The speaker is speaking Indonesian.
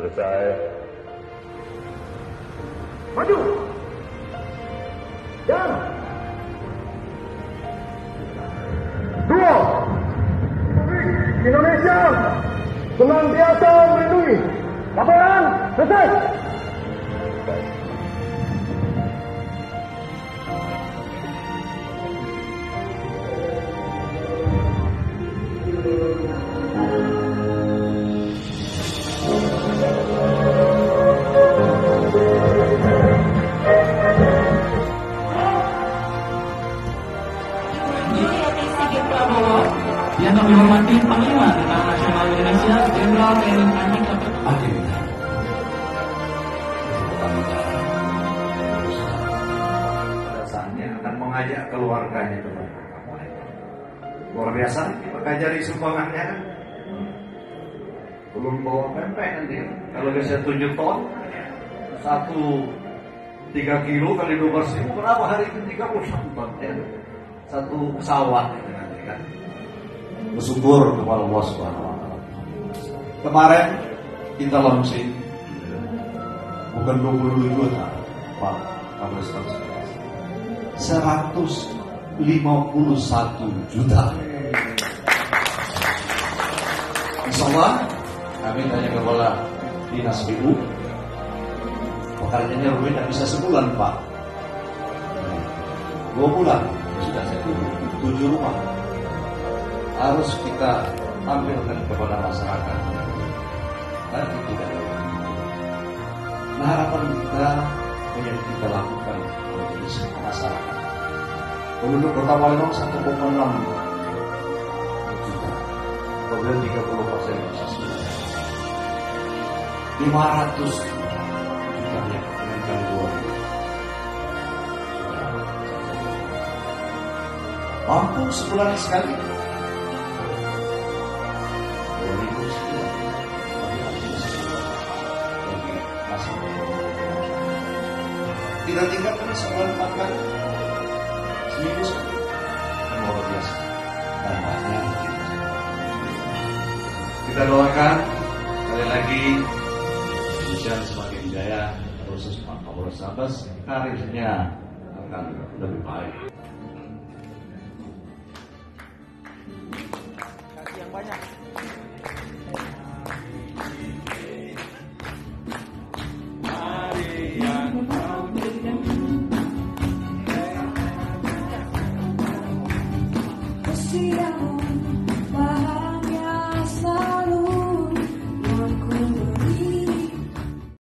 Selesai. Maju. Jalan. 2. Indonesia senantiasa melindungi. Laporan selesai. Yang kami hormati Panglima Tentara Nasional Indonesia Jenderal TNI Andika Perkasa. Pada saatnya akan mengajak keluarganya ke luar biasa. Maka jari sumbangannya kan belum bawa pempek nanti. Kalau bisa 7 ton, 3 kilo kali 12.000, berapa hari ini 31 ton ya? 1 pesawat itu nanti kan. Bersyukur kepada Allah Subhanahu wa Ta'ala. Kemarin kita launching bukan 22 juta, Pak Kapolres 151 juta. Insya Allah kami tanya kepada Dinas PU, pekerjaannya rumah tidak bisa sebulan, Pak. 2 bulan sudah saya tunggu 7 rumah. Harus kita tampilkan kepada masyarakat. Nanti tidak. Nah, harapan kita yang kita lakukan untuk semua masyarakat. Penduduk Kota Palembang 1,6 juta. Kemudian 30% bisa sudah. 500 juta ya dengan kali 2. Mampu sebulan sekali. Kita tinggalkan sebulan 4 kali, seminggu sekali, kan luar biasa. Dampaknya kita doakan sekali lagi Indonesia semakin jaya, khusus Pak Kapolres Sabes karirnya akan lebih baik. Kasih yang banyak. See you.